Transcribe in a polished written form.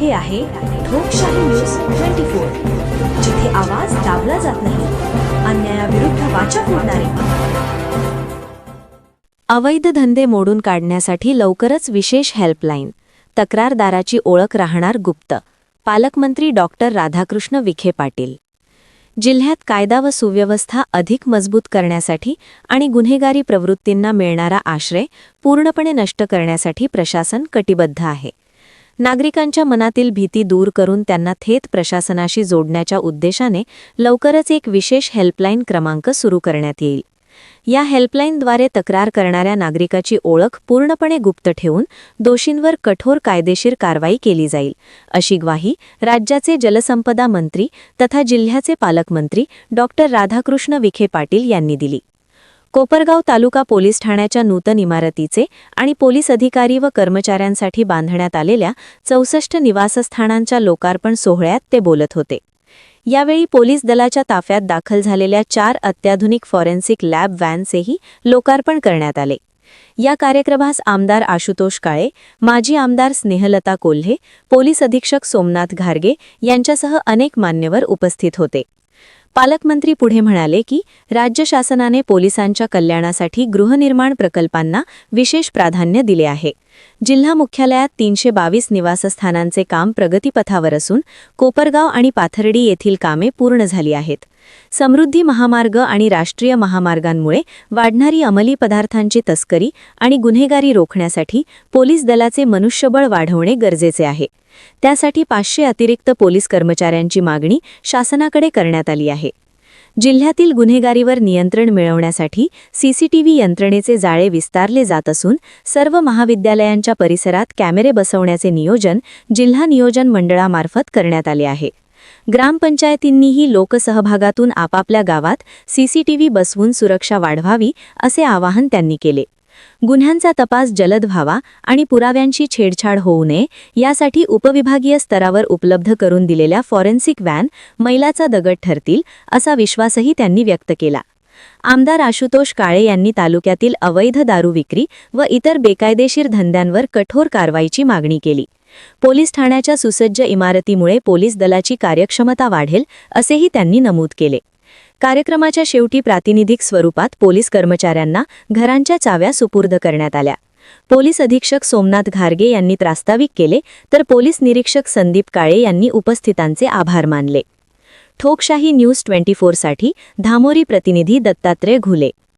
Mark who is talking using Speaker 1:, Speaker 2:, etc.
Speaker 1: हे आहे ठोकशाही न्यूज 24, जिथे आवाज दाबला जात नाही, अन्यायाविरुद्ध वाचा फोडणारे.
Speaker 2: अवैध धंदे मोडून काढण्यासाठी लवकरच विशेष हेल्पलाईन. तक्रारदाराची ओळख राहणार गुप्त. पालकमंत्री डॉक्टर राधाकृष्ण विखे पाटील. जिल्ह्यात कायदा व सुव्यवस्था अधिक मजबूत करण्यासाठी आणि गुन्हेगारी प्रवृत्तींना मिळणारा आश्रय पूर्णपणे नष्ट करण्यासाठी प्रशासन कटिबद्ध आहे. नागरिकांच्या मनातील भीती दूर करून त्यांना थेट प्रशासनाशी जोडण्याच्या उद्देशाने लवकरच एक विशेष हेल्पलाईन क्रमांक सुरू करण्यात येईल. या हेल्पलाईनद्वारे तक्रार करणाऱ्या नागरिकाची ओळख पूर्णपणे गुप्त ठेवून दोषींवर कठोर कायदेशीर कारवाई केली जाईल, अशी ग्वाही राज्याचे जलसंपदा मंत्री तथा जिल्ह्याचे पालकमंत्री डॉक्टर राधाकृष्ण विखे पाटील यांनी दिली. कोपरगाव तालुका पोलीस ठाण्याच्या नूतन इमारतीचे आणि पोलीस अधिकारी व कर्मचाऱ्यांसाठी बांधण्यात आलेल्या 64 निवासस्थानांच्या लोकार्पण सोहळ्यात ते बोलत होते. यावेळी पोलीस दलाच्या ताफ्यात दाखल झालेल्या 4 अत्याधुनिक फॉरेन्सिक लॅब व्हॅन्सचेही लोकार्पण करण्यात आले. या कार्यक्रमास आमदार आशुतोष काळे, माजी आमदार स्नेहलता कोल्हे, पोलीस अधीक्षक सोमनाथ घारगे यांच्यासह अनेक मान्यवर उपस्थित होते. पालकमंत्री पुढे म्हणाले की राज्य शासनाने पोलिसांच्या कल्याणासाठी गृहनिर्माण प्रकल्पांना विशेष प्राधान्य दिले आहे. जिल्हा मुख्यालयात 322 निवासस्थानांचे काम प्रगतीपथावर असून कोपरगाव आणि पाथर्डी येथील कामे पूर्ण झाली आहेत. समृद्धी महामार्ग आणि राष्ट्रीय महामार्गांमुळे वाढणारी अंमली पदार्थांची तस्करी आणि गुन्हेगारी रोखण्यासाठी पोलीस दलाचे मनुष्यबळ वाढवणे गरजेचे आहे. त्यासाठी 500 अतिरिक्त पोलीस कर्मचाऱ्यांची मागणी शासनाकडे करण्यात आली आहे. जिल्ह्यातील गुन्हेगारीवर नियंत्रण मिळवण्यासाठी सीसीटीव्ही यंत्रणेचे जाळे विस्तारले जात असून सर्व महाविद्यालयांच्या परिसरात कॅमेरे बसवण्याचे नियोजन जिल्हा नियोजन मंडळामार्फत करण्यात आले आहे. ग्रामपंचायतींनीही लोकसहभागातून आपापल्या गावात सीसीटीव्ही बसवून सुरक्षा वाढवावी, असे आवाहन त्यांनी केले. गुन्ह्यांचा तपास जलद व्हावा आणि पुराव्यांची छेडछाड होऊ नये यासाठी उपविभागीय स्तरावर उपलब्ध करून दिलेल्या फॉरेन्सिक व्हॅन मैलाचा दगड ठरतील, असा विश्वासही त्यांनी व्यक्त केला. आमदार आशुतोष काळे यांनी तालुक्यातील अवैध दारू विक्री व इतर बेकायदेशीर धंद्यांवर कठोर कारवाईची मागणी केली. पोलीस ठाण्याच्या सुसज्ज इमारतीमुळे पोलीस दलाची कार्यक्षमता वाढेल, असेही त्यांनी नमूद केले. कार्यक्रमाच्या शेवटी प्रातिनिधिक स्वरूपात पोलीस कर्मचाऱ्यांना घरांच्या चाव्या सुपूर्द करण्यात आल्या. पोलीस अधीक्षक सोमनाथ घारगे यांनी प्रास्ताविक केले, तर पोलीस निरीक्षक संदीप काळे यांनी उपस्थितांचे आभार मानले. ठोकशाही न्यूज 24 साठी धामोरी प्रतिनिधी दत्तात्रय घुले.